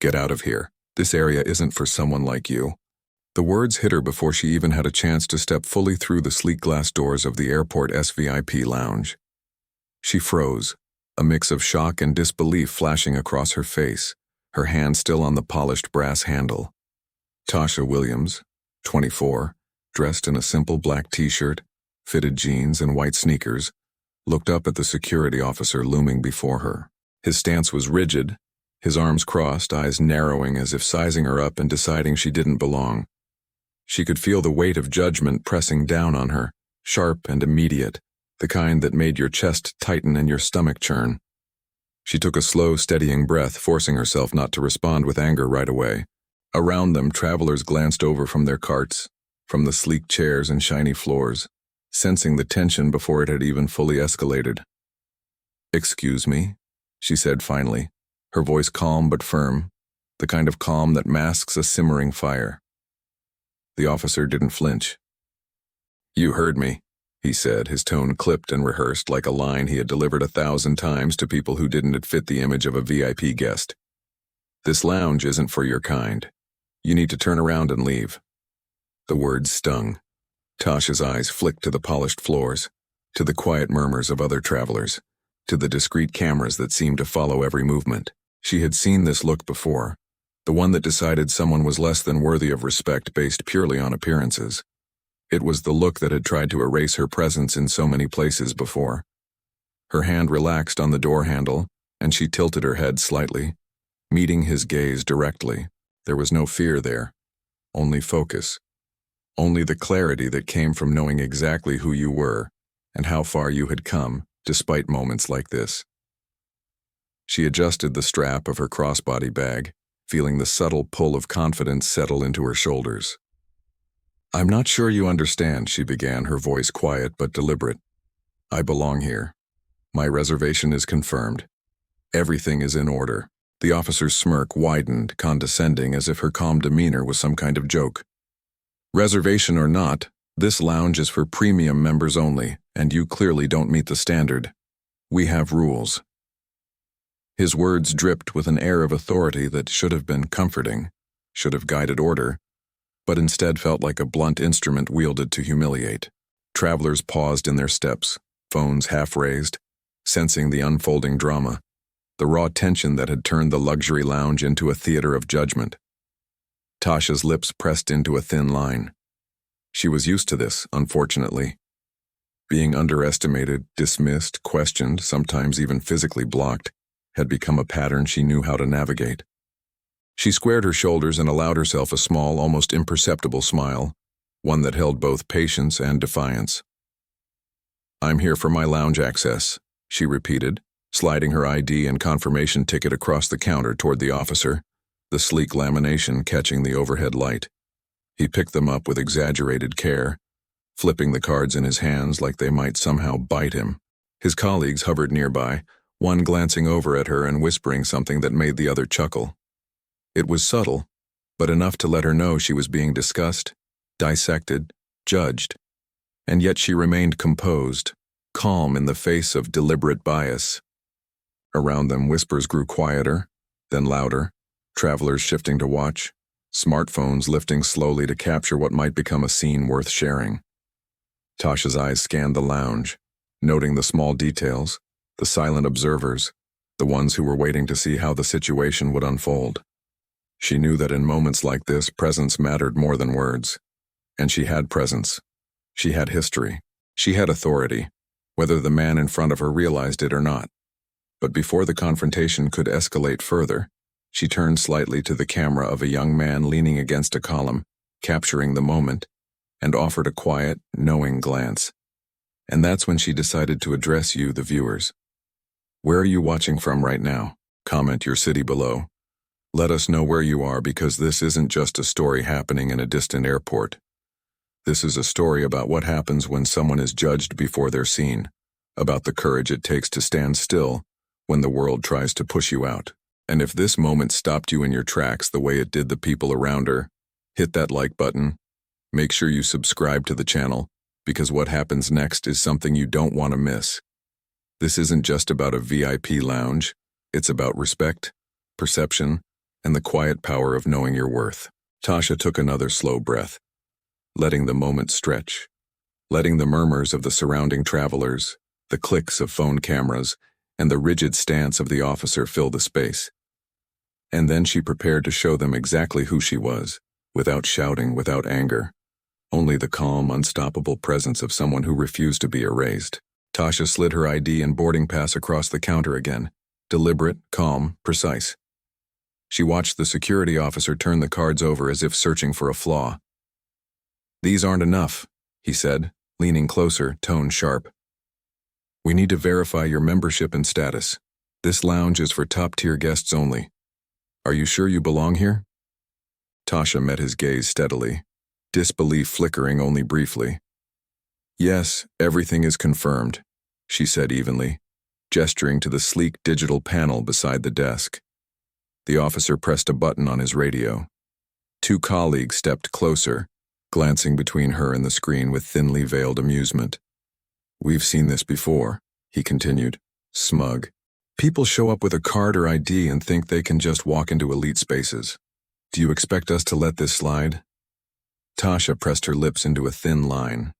Get out of here. This area isn't for someone like you." The words hit her before she even had a chance to step fully through the sleek glass doors of the airport SVIP lounge. She froze, a mix of shock and disbelief flashing across her face, her hand still on the polished brass handle. Tasha Williams, 24, dressed in a simple black t-shirt, fitted jeans and white sneakers, looked up at the security officer looming before her. His stance was rigid, his arms crossed, eyes narrowing as if sizing her up and deciding she didn't belong. She could feel the weight of judgment pressing down on her, sharp and immediate, the kind that made your chest tighten and your stomach churn. She took a slow, steadying breath, forcing herself not to respond with anger right away. Around them, travelers glanced over from their carts, from the sleek chairs and shiny floors, sensing the tension before it had even fully escalated. "Excuse me," she said finally, her voice calm but firm, the kind of calm that masks a simmering fire. The officer didn't flinch. "You heard me," he said, his tone clipped and rehearsed like a line he had delivered 1,000 times to people who didn't fit the image of a VIP guest. "This lounge isn't for your kind. You need to turn around and leave." The words stung. Tasha's eyes flicked to the polished floors, to the quiet murmurs of other travelers, to the discreet cameras that seemed to follow every movement. She had seen this look before, the one that decided someone was less than worthy of respect based purely on appearances. It was the look that had tried to erase her presence in so many places before. Her hand relaxed on the door handle, and she tilted her head slightly, meeting his gaze directly. There was no fear there, only focus. Only the clarity that came from knowing exactly who you were and how far you had come, despite moments like this. She adjusted the strap of her crossbody bag, feeling the subtle pull of confidence settle into her shoulders. "I'm not sure you understand," she began, her voice quiet but deliberate. "I belong here. My reservation is confirmed. Everything is in order." The officer's smirk widened, condescending, as if her calm demeanor was some kind of joke. "Reservation or not, this lounge is for premium members only, and you clearly don't meet the standard. We have rules." His words dripped with an air of authority that should have been comforting, should have guided order, but instead felt like a blunt instrument wielded to humiliate. Travelers paused in their steps, phones half raised, sensing the unfolding drama, the raw tension that had turned the luxury lounge into a theater of judgment. Tasha's lips pressed into a thin line. She was used to this, unfortunately. Being underestimated, dismissed, questioned, sometimes even physically blocked, had become a pattern she knew how to navigate. She squared her shoulders and allowed herself a small, almost imperceptible smile, one that held both patience and defiance. "I'm here for my lounge access," she repeated, sliding her ID and confirmation ticket across the counter toward the officer, the sleek lamination catching the overhead light. He picked them up with exaggerated care, flipping the cards in his hands like they might somehow bite him. His colleagues hovered nearby, one glancing over at her and whispering something that made the other chuckle. It was subtle, but enough to let her know she was being discussed, dissected, judged. And yet she remained composed, calm in the face of deliberate bias. Around them, whispers grew quieter, then louder, travelers shifting to watch, smartphones lifting slowly to capture what might become a scene worth sharing. Tasha's eyes scanned the lounge, noting the small details, the silent observers, the ones who were waiting to see how the situation would unfold. She knew that in moments like this, presence mattered more than words. And she had presence. She had history. She had authority, whether the man in front of her realized it or not. But before the confrontation could escalate further, she turned slightly to the camera of a young man leaning against a column, capturing the moment, and offered a quiet, knowing glance. And that's when she decided to address you, the viewers. Where are you watching from right now? Comment your city below. Let us know where you are, because this isn't just a story happening in a distant airport. This is a story about what happens when someone is judged before they're seen, about the courage it takes to stand still when the world tries to push you out. And if this moment stopped you in your tracks the way it did the people around her, hit that like button. Make sure you subscribe to the channel, because what happens next is something you don't want to miss. This isn't just about a VIP lounge. It's about respect, perception, and the quiet power of knowing your worth. Tasha took another slow breath, letting the moment stretch, letting the murmurs of the surrounding travelers, the clicks of phone cameras, and the rigid stance of the officer fill the space. And then she prepared to show them exactly who she was, without shouting, without anger. Only the calm, unstoppable presence of someone who refused to be erased. Tasha slid her ID and boarding pass across the counter again, deliberate, calm, precise. She watched the security officer turn the cards over as if searching for a flaw. "These aren't enough," he said, leaning closer, tone sharp. "We need to verify your membership and status. This lounge is for top-tier guests only. Are you sure you belong here?" Tasha met his gaze steadily, disbelief flickering only briefly. "Yes, everything is confirmed," she said evenly, gesturing to the sleek digital panel beside the desk. The officer pressed a button on his radio. Two colleagues stepped closer, glancing between her and the screen with thinly veiled amusement. "We've seen this before," he continued, smug. "People show up with a card or ID and think they can just walk into elite spaces. Do you expect us to let this slide?" Tasha pressed her lips into a thin line.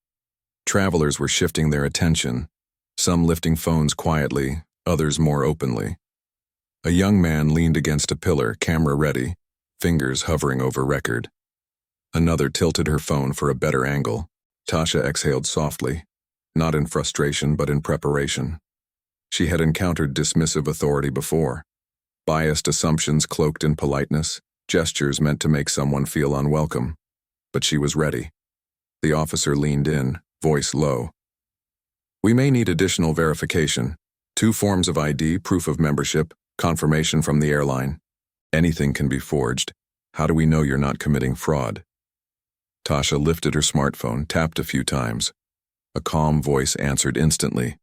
Travelers were shifting their attention, some lifting phones quietly, others more openly. A young man leaned against a pillar, camera ready, fingers hovering over record. Another tilted her phone for a better angle. Tasha exhaled softly, not in frustration but in preparation. She had encountered dismissive authority before. Biased assumptions cloaked in politeness, gestures meant to make someone feel unwelcome. But she was ready. The officer leaned in, voice low. "We may need additional verification. 2 forms of ID, proof of membership, confirmation from the airline. Anything can be forged. How do we know you're not committing fraud?" Tasha lifted her smartphone, tapped a few times. A calm voice answered instantly.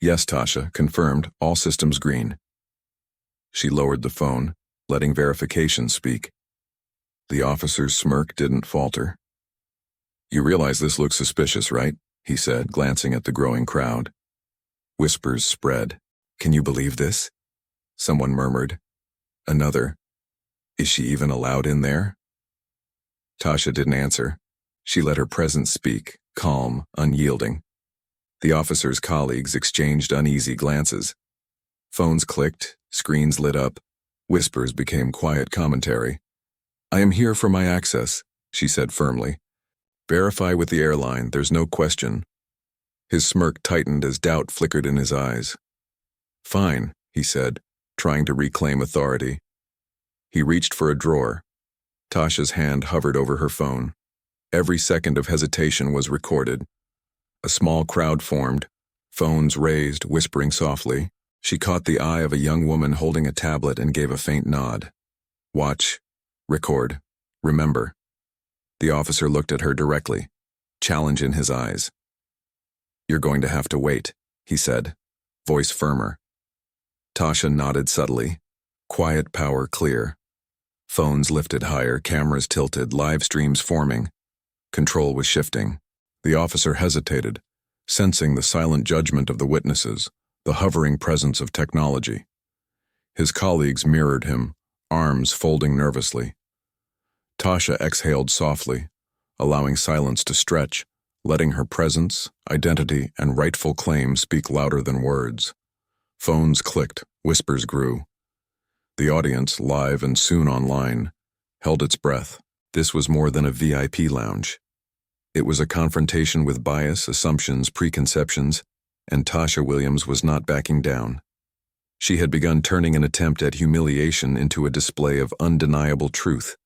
"Yes, Tasha, confirmed, all systems green." She lowered the phone, letting verification speak. The officer's smirk didn't falter. "You realize this looks suspicious, right?" he said, glancing at the growing crowd. Whispers spread. "Can you believe this?" Someone murmured. Another. "Is she even allowed in there?" Tasha didn't answer. She let her presence speak, calm, unyielding. The officer's colleagues exchanged uneasy glances. Phones clicked, screens lit up, whispers became quiet commentary. "I am here for my access," she said firmly. "Verify with the airline, there's no question." His smirk tightened as doubt flickered in his eyes. "Fine," he said, trying to reclaim authority. He reached for a drawer. Tasha's hand hovered over her phone. Every second of hesitation was recorded. A small crowd formed, phones raised, whispering softly. She caught the eye of a young woman holding a tablet and gave a faint nod. "Watch. Record. Remember." The officer looked at her directly, challenge in his eyes. "You're going to have to wait," he said, voice firmer. Tasha nodded subtly. Quiet power clear. Phones lifted higher, cameras tilted, live streams forming. Control was shifting. The officer hesitated, sensing the silent judgment of the witnesses, the hovering presence of technology. His colleagues mirrored him, arms folding nervously. Tasha exhaled softly, allowing silence to stretch, letting her presence, identity, and rightful claim speak louder than words. Phones clicked, whispers grew. The audience, live and soon online, held its breath. This was more than a VIP lounge. It was a confrontation with bias, assumptions, preconceptions, and Tasha Williams was not backing down. She had begun turning an attempt at humiliation into a display of undeniable truth,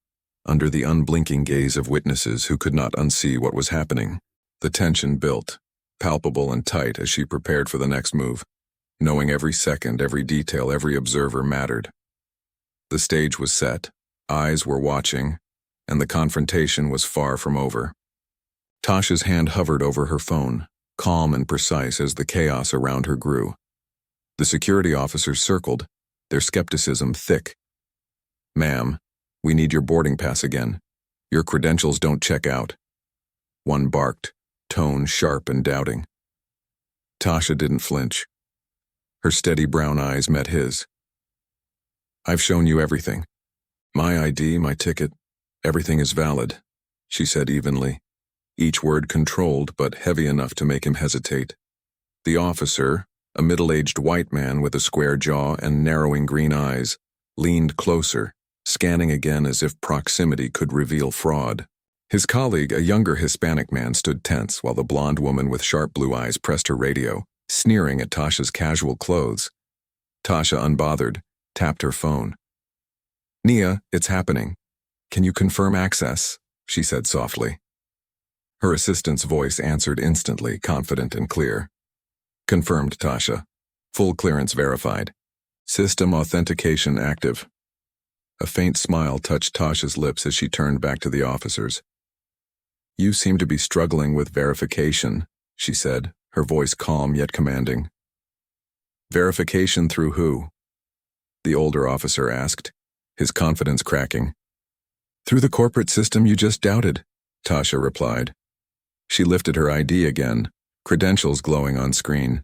under the unblinking gaze of witnesses who could not unsee what was happening. The tension built, palpable and tight as she prepared for the next move, knowing every second, every detail, every observer mattered. The stage was set, eyes were watching, and the confrontation was far from over. Tasha's hand hovered over her phone, calm and precise as the chaos around her grew. The security officers circled, their skepticism thick. "Ma'am, we need your boarding pass again. Your credentials don't check out." One barked, tone sharp and doubting. Tasha didn't flinch. Her steady brown eyes met his. "I've shown you everything. My ID, my ticket, everything is valid, she said evenly, each word controlled but heavy enough to make him hesitate. The officer, a middle-aged white man with a square jaw and narrowing green eyes, leaned closer, scanning again as if proximity could reveal fraud. His colleague, a younger Hispanic man, stood tense while the blonde woman with sharp blue eyes pressed her radio, sneering at Tasha's casual clothes. Tasha, unbothered, tapped her phone. "Nia, it's happening. Can you confirm access?" she said softly. Her assistant's voice answered instantly, confident and clear. "Confirmed, Tasha. Full clearance verified. System authentication active." A faint smile touched Tasha's lips as she turned back to the officers. "You seem to be struggling with verification," she said, her voice calm yet commanding. "Verification through who?" the older officer asked, his confidence cracking. "Through the corporate system you just doubted," Tasha replied. She lifted her ID again, credentials glowing on screen.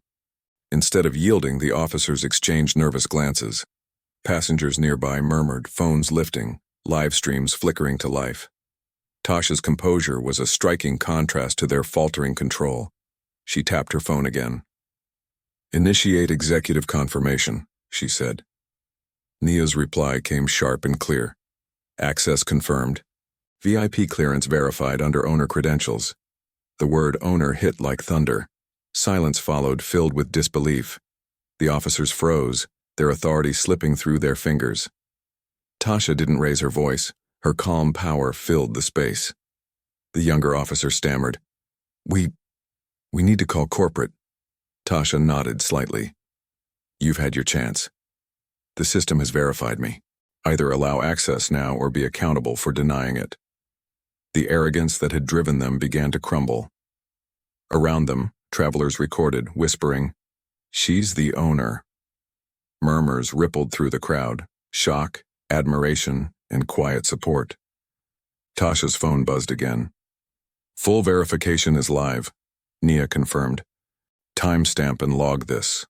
Instead of yielding, the officers exchanged nervous glances. Passengers nearby murmured, phones lifting, live streams flickering to life. Tasha's composure was a striking contrast to their faltering control. She tapped her phone again. "Initiate executive confirmation," she said. Nia's reply came sharp and clear. "Access confirmed. VIP clearance verified under owner credentials." The word owner hit like thunder. Silence followed, filled with disbelief. The officers froze, their authority slipping through their fingers. Tasha didn't raise her voice. Her calm power filled the space. The younger officer stammered, We need to call corporate." Tasha nodded slightly. "You've had your chance. The system has verified me. Either allow access now or be accountable for denying it." The arrogance that had driven them began to crumble. Around them, travelers recorded, whispering, "She's the owner." Murmurs rippled through the crowd, shock, admiration, and quiet support. Tasha's phone buzzed again. "Full verification is live," Nia confirmed. "Timestamp and log this."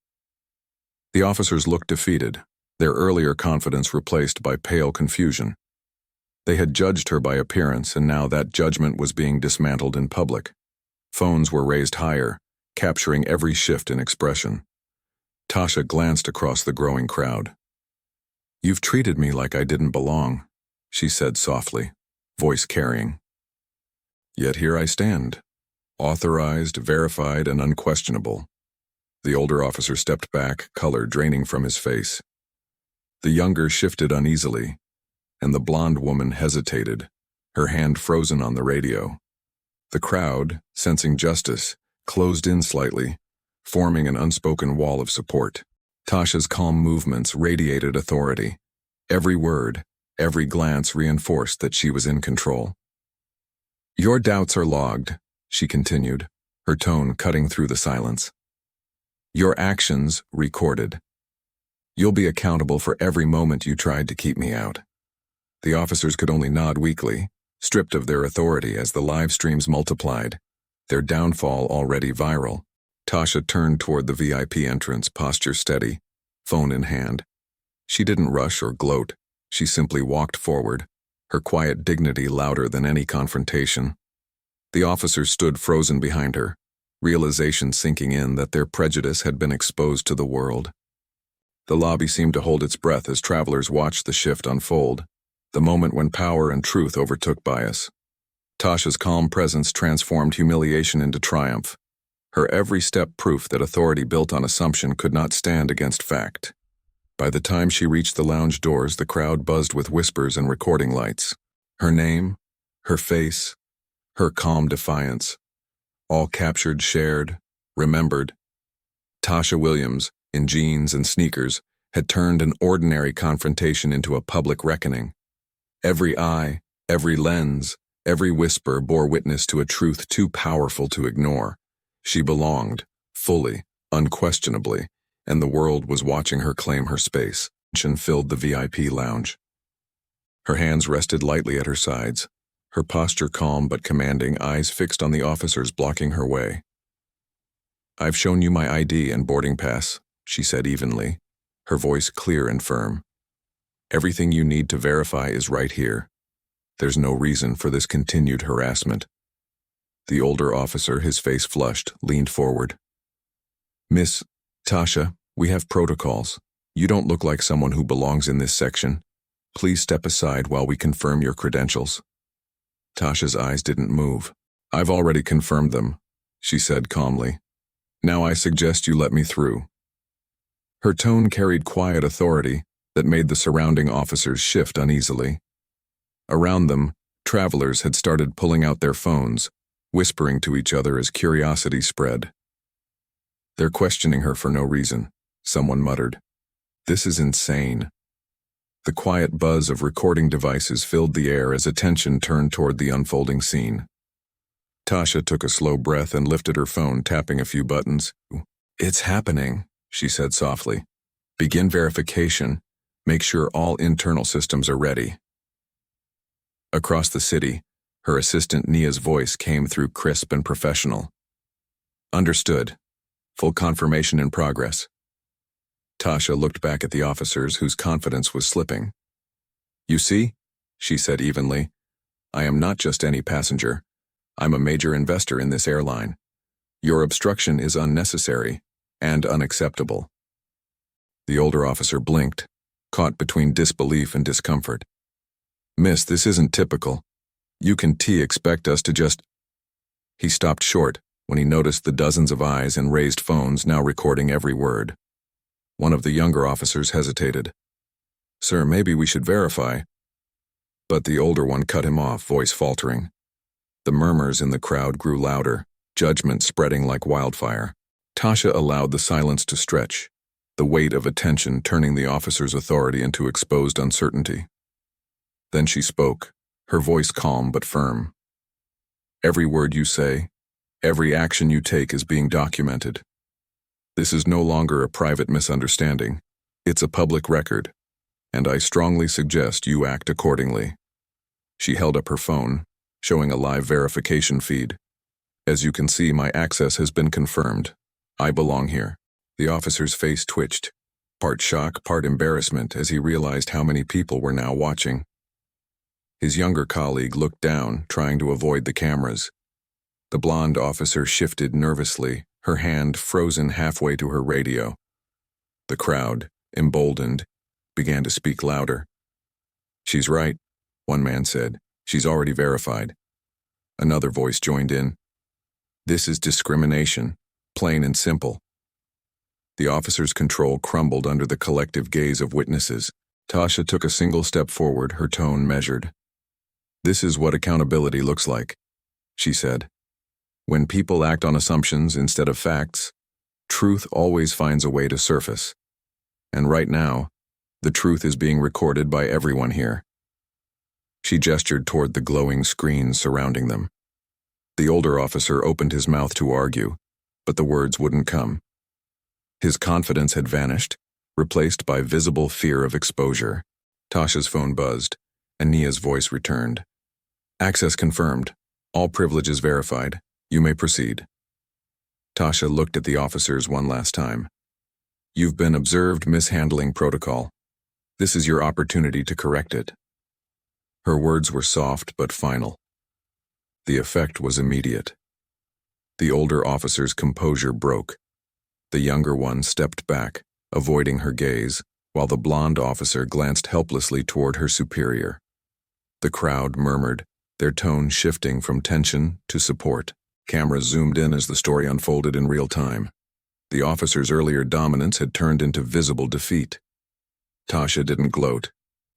The officers looked defeated, their earlier confidence replaced by pale confusion. They had judged her by appearance, and now that judgment was being dismantled in public. Phones were raised higher, capturing every shift in expression. Tasha glanced across the growing crowd. "You've treated me like I didn't belong," she said softly, voice carrying. "Yet here I stand, authorized, verified, and unquestionable." The older officer stepped back, color draining from his face. The younger shifted uneasily, and the blonde woman hesitated, her hand frozen on the radio. The crowd, sensing justice, closed in slightly, forming an unspoken wall of support. Tasha's calm movements radiated authority. Every word, every glance reinforced that she was in control. "Your doubts are logged," she continued, her tone cutting through the silence. "Your actions recorded. You'll be accountable for every moment you tried to keep me out." The officers could only nod weakly, stripped of their authority as the live streams multiplied, their downfall already viral. Tasha turned toward the VIP entrance, posture steady, phone in hand. She didn't rush or gloat. She simply walked forward, her quiet dignity louder than any confrontation. The officers stood frozen behind her, realization sinking in that their prejudice had been exposed to the world. The lobby seemed to hold its breath as travelers watched the shift unfold, the moment when power and truth overtook bias. Tasha's calm presence transformed humiliation into triumph, her every step proof that authority built on assumption could not stand against fact. By the time she reached the lounge doors, the crowd buzzed with whispers and recording lights. Her name, her face, her calm defiance, all captured, shared, remembered. Tasha Williams, in jeans and sneakers, had turned an ordinary confrontation into a public reckoning. Every eye, every lens, every whisper bore witness to a truth too powerful to ignore. She belonged, fully, unquestionably, and the world was watching her claim her space. Tension filled the VIP lounge. Her hands rested lightly at her sides, her posture calm but commanding, eyes fixed on the officers blocking her way. "I've shown you my ID and boarding pass," she said evenly, her voice clear and firm. Everything you need to verify is right here. There's no reason for this continued harassment. The older officer, his face flushed, leaned forward. Miss Tasha, we have protocols. You don't look like someone who belongs in this section. Please step aside while we confirm your credentials. Tasha's eyes didn't move. I've already confirmed them, she said calmly. Now I suggest you let me through. Her tone carried quiet authority that made the surrounding officers shift uneasily. Around them, travelers had started pulling out their phones, whispering to each other as curiosity spread. They're questioning her for no reason, someone muttered. This is insane. The quiet buzz of recording devices filled the air as attention turned toward the unfolding scene. Tasha took a slow breath and lifted her phone, tapping a few buttons. It's happening, she said softly. Begin verification. Make sure all internal systems are ready. Across the city, her assistant Nia's voice came through crisp and professional. Understood. Full confirmation in progress. Tasha looked back at the officers whose confidence was slipping. You see, she said evenly, I am not just any passenger. I'm a major investor in this airline. Your obstruction is unnecessary and unacceptable. The older officer blinked, caught between disbelief and discomfort. Miss, this isn't typical. You can expect us to just... He stopped short when he noticed the dozens of eyes and raised phones now recording every word. One of the younger officers hesitated. Sir, maybe we should verify. But the older one cut him off, voice faltering. The murmurs in the crowd grew louder, judgment spreading like wildfire. Tasha allowed the silence to stretch, the weight of attention turning the officer's authority into exposed uncertainty. Then she spoke, her voice calm but firm. Every word you say, every action you take is being documented. This is no longer a private misunderstanding. It's a public record, and I strongly suggest you act accordingly. She held up her phone, showing a live verification feed. As you can see, my access has been confirmed. I belong here. The officer's face twitched, part shock, part embarrassment as he realized how many people were now watching. His younger colleague looked down, trying to avoid the cameras. The blonde officer shifted nervously, her hand frozen halfway to her radio. The crowd, emboldened, began to speak louder. She's right, one man said. She's already verified. Another voice joined in. This is discrimination, plain and simple. The officer's control crumbled under the collective gaze of witnesses. Tasha took a single step forward, her tone measured. This is what accountability looks like, she said. When people act on assumptions instead of facts, truth always finds a way to surface. And right now, the truth is being recorded by everyone here. She gestured toward the glowing screens surrounding them. The older officer opened his mouth to argue, but the words wouldn't come. His confidence had vanished, replaced by visible fear of exposure. Tasha's phone buzzed, and Nia's voice returned. Access confirmed. All privileges verified. You may proceed. Tasha looked at the officers one last time. You've been observed mishandling protocol. This is your opportunity to correct it. Her words were soft but final. The effect was immediate. The older officer's composure broke. The younger one stepped back, avoiding her gaze, while the blonde officer glanced helplessly toward her superior. The crowd murmured, their tone shifting from tension to support. Cameras zoomed in as the story unfolded in real time. The officer's earlier dominance had turned into visible defeat. Tasha didn't gloat.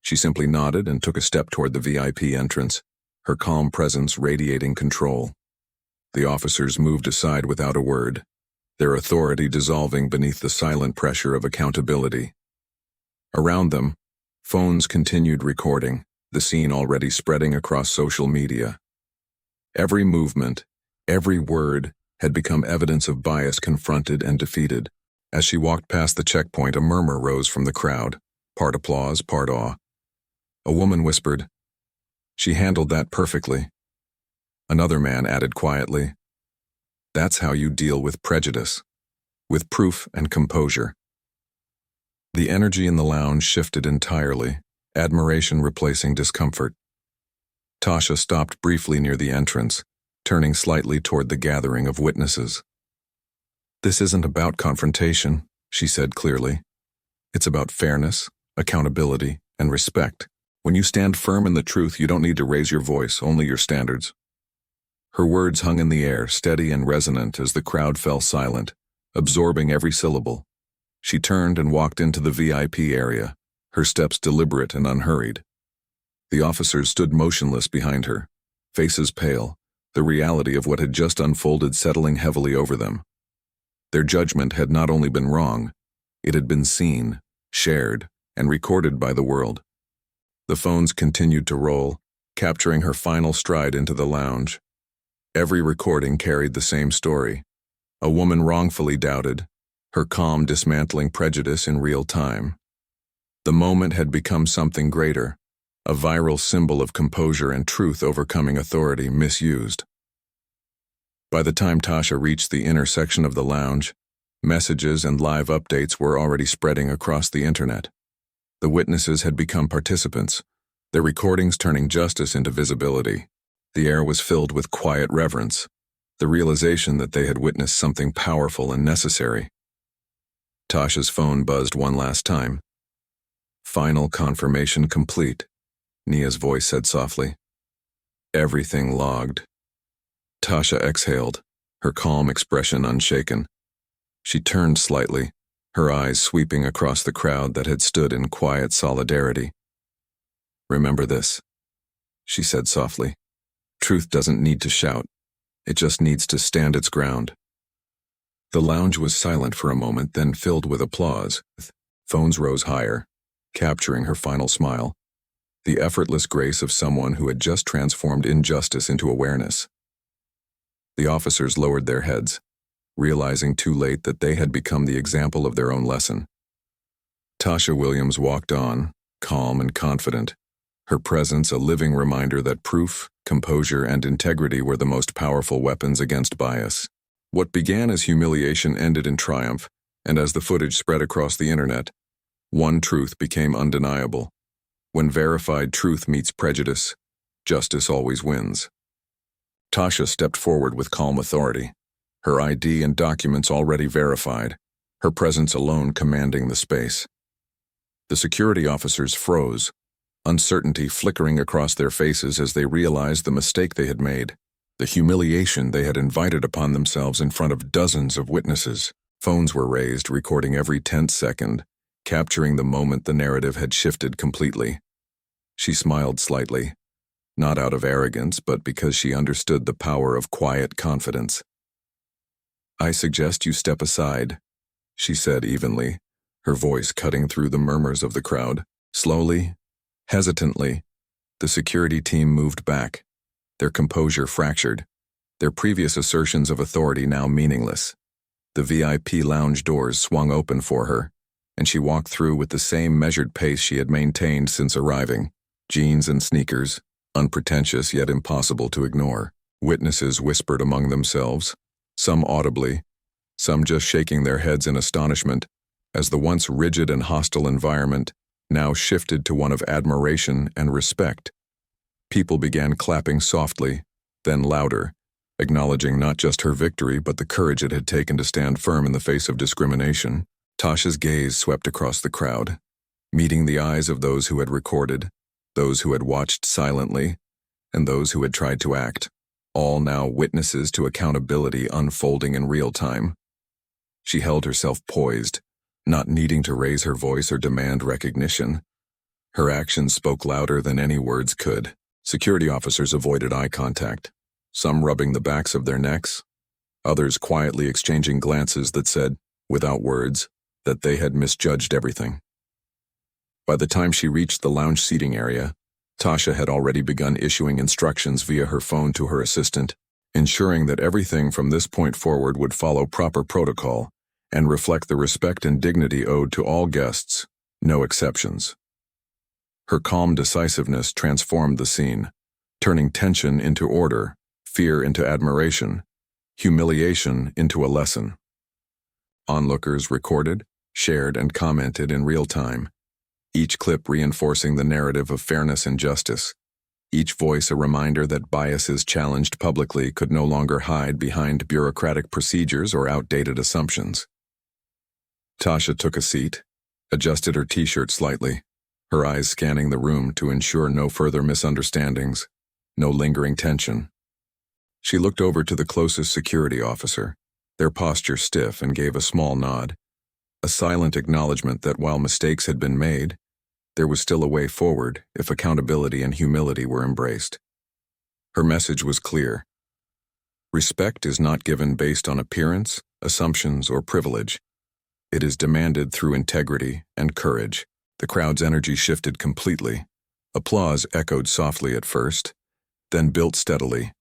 She simply nodded and took a step toward the VIP entrance, her calm presence radiating control. The officers moved aside without a word, their authority dissolving beneath the silent pressure of accountability. Around them, phones continued recording, the scene already spreading across social media. Every movement, every word had become evidence of bias confronted and defeated. As she walked past the checkpoint, a murmur rose from the crowd, part applause, part awe. A woman whispered, "She handled that perfectly." Another man added quietly, "That's how you deal with prejudice, with proof and composure." The energy in the lounge shifted entirely, admiration replacing discomfort. Tasha stopped briefly near the entrance, turning slightly toward the gathering of witnesses. "This isn't about confrontation," she said clearly. "It's about fairness, accountability, and respect. When you stand firm in the truth, you don't need to raise your voice, only your standards." Her words hung in the air, steady and resonant as the crowd fell silent, absorbing every syllable. She turned and walked into the VIP area, her steps deliberate and unhurried. The officers stood motionless behind her, faces pale, the reality of what had just unfolded settling heavily over them. Their judgment had not only been wrong, it had been seen, shared, and recorded by the world. The phones continued to roll, capturing her final stride into the lounge. Every recording carried the same story. A woman wrongfully doubted, her calm dismantling prejudice in real time. The moment had become something greater, a viral symbol of composure and truth overcoming authority misused. By the time Tasha reached the inner section of the lounge, messages and live updates were already spreading across the internet. The witnesses had become participants, their recordings turning justice into visibility. The air was filled with quiet reverence, the realization that they had witnessed something powerful and necessary. Tasha's phone buzzed one last time. "Final confirmation complete," Nia's voice said softly. "Everything logged." Tasha exhaled, her calm expression unshaken. She turned slightly, her eyes sweeping across the crowd that had stood in quiet solidarity. "Remember this," she said softly. "Truth doesn't need to shout. It just needs to stand its ground." The lounge was silent for a moment, then filled with applause. Phones rose higher, capturing her final smile, the effortless grace of someone who had just transformed injustice into awareness. The officers lowered their heads, realizing too late that they had become the example of their own lesson. Tasha Williams walked on, calm and confident, her presence a living reminder that proof, composure, and integrity were the most powerful weapons against bias. What began as humiliation ended in triumph, and as the footage spread across the internet, one truth became undeniable. When verified truth meets prejudice, justice always wins. Tasha stepped forward with calm authority, her ID and documents already verified, her presence alone commanding the space. The security officers froze, uncertainty flickering across their faces as they realized the mistake they had made, the humiliation they had invited upon themselves in front of dozens of witnesses. Phones were raised, recording every tenth second, capturing the moment the narrative had shifted completely. She smiled slightly, not out of arrogance, but because she understood the power of quiet confidence. "I suggest you step aside," she said evenly, her voice cutting through the murmurs of the crowd. Slowly, hesitantly, the security team moved back, their composure fractured, their previous assertions of authority now meaningless. The VIP lounge doors swung open for her, and she walked through with the same measured pace she had maintained since arriving, jeans and sneakers, unpretentious yet impossible to ignore. Witnesses whispered among themselves, some audibly, some just shaking their heads in astonishment, as the once rigid and hostile environment now shifted to one of admiration and respect. People began clapping softly, then louder, acknowledging not just her victory but the courage it had taken to stand firm in the face of discrimination. Tasha's gaze swept across the crowd, meeting the eyes of those who had recorded, those who had watched silently, and those who had tried to act, all now witnesses to accountability unfolding in real time. She held herself poised, not needing to raise her voice or demand recognition. Her actions spoke louder than any words could. Security officers avoided eye contact, some rubbing the backs of their necks, others quietly exchanging glances that said, without words, that they had misjudged everything. By the time she reached the lounge seating area, Tasha had already begun issuing instructions via her phone to her assistant, ensuring that everything from this point forward would follow proper protocol and reflect the respect and dignity owed to all guests, no exceptions. Her calm decisiveness transformed the scene, turning tension into order, fear into admiration, humiliation into a lesson. Onlookers recorded, shared, and commented in real time, each clip reinforcing the narrative of fairness and justice, each voice a reminder that biases challenged publicly could no longer hide behind bureaucratic procedures or outdated assumptions. Tasha took a seat, adjusted her t-shirt slightly, her eyes scanning the room to ensure no further misunderstandings, no lingering tension. She looked over to the closest security officer, their posture stiff, and gave a small nod, a silent acknowledgement that while mistakes had been made, there was still a way forward if accountability and humility were embraced. Her message was clear. Respect is not given based on appearance, assumptions, or privilege. It is demanded through integrity and courage. The crowd's energy shifted completely. Applause echoed softly at first, then built steadily,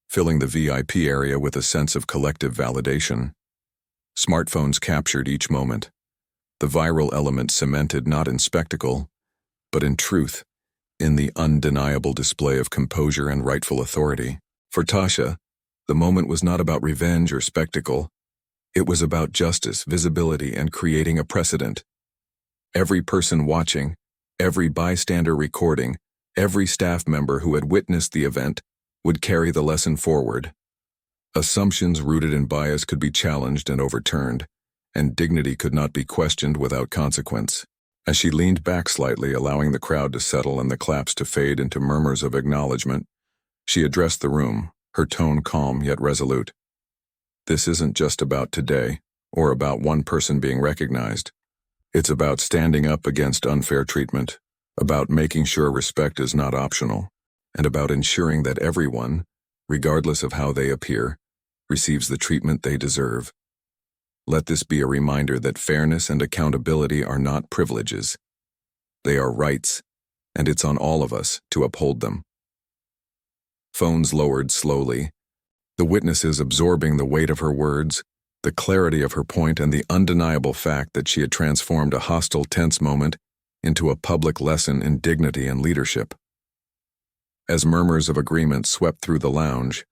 filling the VIP area with a sense of collective validation. Smartphones captured each moment. The viral element cemented not in spectacle, but in truth, in the undeniable display of composure and rightful authority. For Tasha, the moment was not about revenge or spectacle. It was about justice, visibility, and creating a precedent. Every person watching, every bystander recording, every staff member who had witnessed the event would carry the lesson forward. Assumptions rooted in bias could be challenged and overturned, and dignity could not be questioned without consequence. As she leaned back slightly, allowing the crowd to settle and the claps to fade into murmurs of acknowledgement, she addressed the room, her tone calm yet resolute. This isn't just about today, or about one person being recognized. It's about standing up against unfair treatment, about making sure respect is not optional, and about ensuring that everyone, regardless of how they appear, receives the treatment they deserve. Let this be a reminder that fairness and accountability are not privileges. They are rights, and it's on all of us to uphold them. Phones lowered slowly, the witnesses absorbing the weight of her words, the clarity of her point, and the undeniable fact that she had transformed a hostile, tense moment into a public lesson in dignity and leadership. As murmurs of agreement swept through the lounge,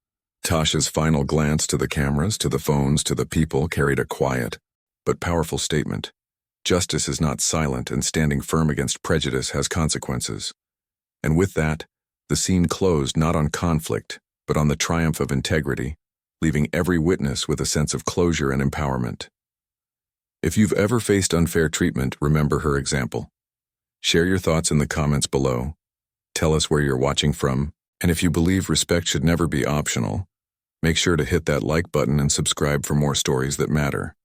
Tasha's final glance to the cameras, to the phones, to the people carried a quiet but powerful statement. Justice is not silent, and standing firm against prejudice has consequences. And with that, the scene closed not on conflict, but on the triumph of integrity, leaving every witness with a sense of closure and empowerment. If you've ever faced unfair treatment, remember her example. Share your thoughts in the comments below. Tell us where you're watching from, and if you believe respect should never be optional, make sure to hit that like button and subscribe for more stories that matter.